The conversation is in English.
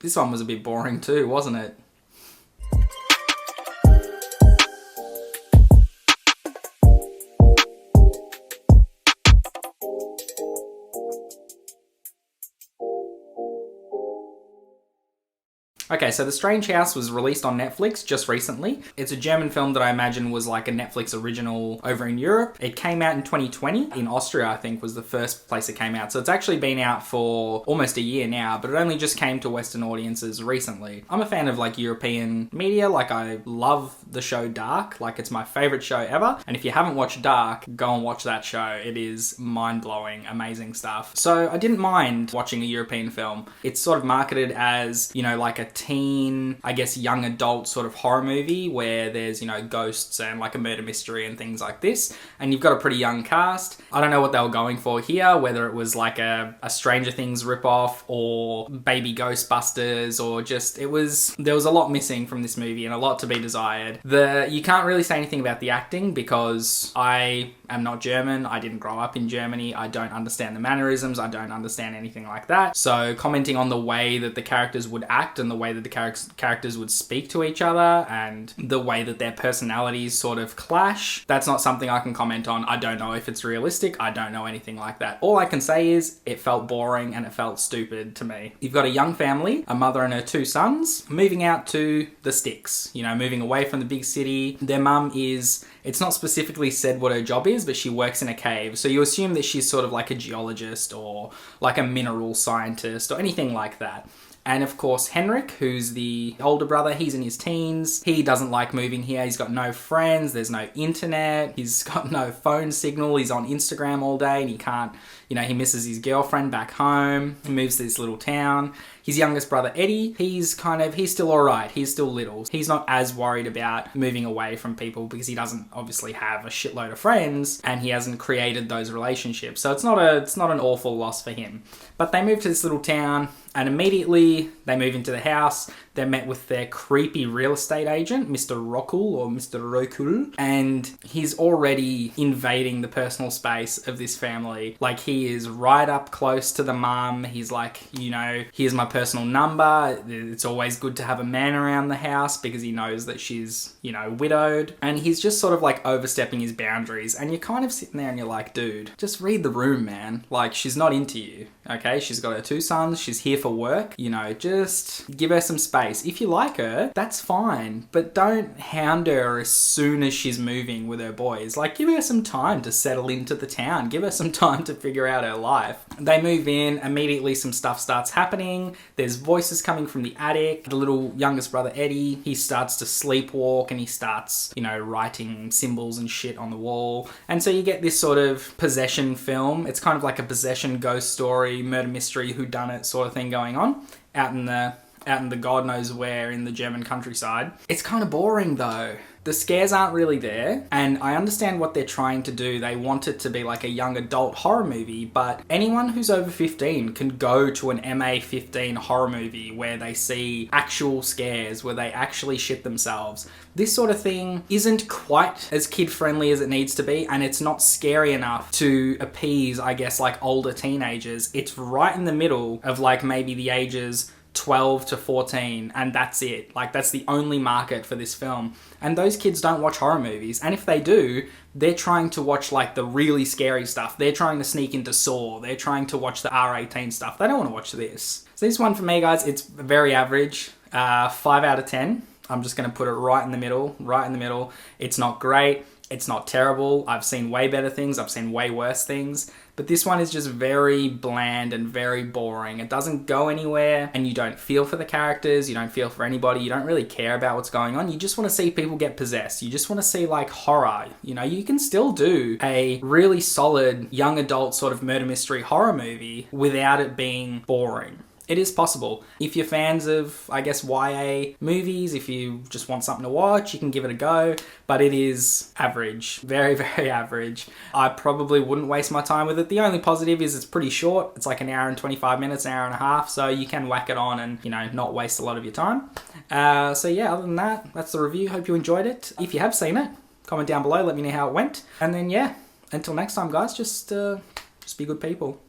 This one was a bit boring too, wasn't it? Okay, so The Strange House was released on Netflix just recently. It's a German film that I imagine was like a Netflix original over in Europe. It came out in 2020. In Austria, I think, was the first place it came out. So it's actually been out for almost a year now, but it only just came to Western audiences recently. I'm a fan of like European media. Like, I love the show Dark. Like, it's my favorite show ever. And if you haven't watched Dark, go and watch that show. It is mind-blowing, amazing stuff. So I didn't mind watching a European film. It's sort of marketed as, you know, like a teen, I guess, young adult sort of horror movie where there's, you know, ghosts and like a murder mystery and things like this. And you've got a pretty young cast. I don't know what they were going for here, whether it was like a Stranger Things ripoff or Baby Ghostbusters, or just, there was a lot missing from this movie and a lot to be desired. You can't really say anything about the acting because I am not German. I didn't grow up in Germany. I don't understand the mannerisms. I don't understand anything like that. So commenting on the way that the characters would act and the way that the characters would speak to each other and the way that their personalities sort of clash, that's not something I can comment on. I don't know if it's realistic. I don't know anything like that. All I can say is it felt boring and it felt stupid to me. You've got a young family, a mother and her two sons, moving out to the sticks, you know, moving away from the big city. Their mum is, it's not specifically said what her job is, but she works in a cave. So you assume that she's sort of like a geologist or like a mineral scientist or anything like that. And of course, Henrik, who's the older brother, he's in his teens. He doesn't like moving here. He's got no friends. There's no internet. He's got no phone signal. He's on Instagram all day and he can't, you know, he misses his girlfriend back home. He moves to this little town. His youngest brother, Eddie, he's still all right. He's still little. He's not as worried about moving away from people because he doesn't obviously have a shitload of friends and he hasn't created those relationships. So it's not an awful loss for him. But they move to this little town and immediately they move into the house. They're met with their creepy real estate agent, Mr. Rokul or Mr. Rokul, and he's already invading the personal space of this family. Like, he is right up close to the mum. He's like, you know, here's my personal number. It's always good to have a man around the house because he knows that she's, you know, widowed. And he's just sort of like overstepping his boundaries. And you're kind of sitting there and you're like, dude, just read the room, man. Like, she's not into you, okay? She's got her two sons. She's here for work. You know, just give her some space. If you like her, that's fine, but don't hound her as soon as she's moving with her boys. Like, give her some time to settle into the town. Give her some time to figure out her life. They move in, immediately some stuff starts happening. There's voices coming from the attic. The little youngest brother, Eddie, he starts to sleepwalk and he starts, you know, writing symbols and shit on the wall. And so you get this sort of possession film. It's kind of like a possession ghost story, murder mystery, whodunit sort of thing going on out in the God knows where in the German countryside. It's kind of boring though. The scares aren't really there, and I understand what they're trying to do. They want it to be like a young adult horror movie, but anyone who's over 15 can go to an MA-15 horror movie where they see actual scares, where they actually shit themselves. This sort of thing isn't quite as kid-friendly as it needs to be, and it's not scary enough to appease, I guess, like older teenagers. It's right in the middle of like maybe the ages 12 to 14, and that's it. Like, that's the only market for this film. And those kids don't watch horror movies. And if they do, they're trying to watch like the really scary stuff. They're trying to sneak into Saw. They're trying to watch the R18 stuff. They don't want to watch this. So this one for me, guys, it's very average. 5 out of 10. I'm just going to put it right in the middle. Right in the middle. It's not great. It's not terrible. I've seen way better things. I've seen way worse things. But this one is just very bland and very boring. It doesn't go anywhere, and you don't feel for the characters. You don't feel for anybody. You don't really care about what's going on. You just want to see people get possessed. You just want to see like horror. You know, you can still do a really solid young adult sort of murder mystery horror movie without it being boring. It is possible. If you're fans of, I guess, YA movies, if you just want something to watch, you can give it a go, but it is average. Very, very average. I probably wouldn't waste my time with it. The only positive is it's pretty short. It's like an hour and 25 minutes, an hour and a half, so you can whack it on and, you know, not waste a lot of your time. So yeah, other than that, that's the review. Hope you enjoyed it. If you have seen it, comment down below, let me know how it went. And then yeah, until next time, guys, just be good people.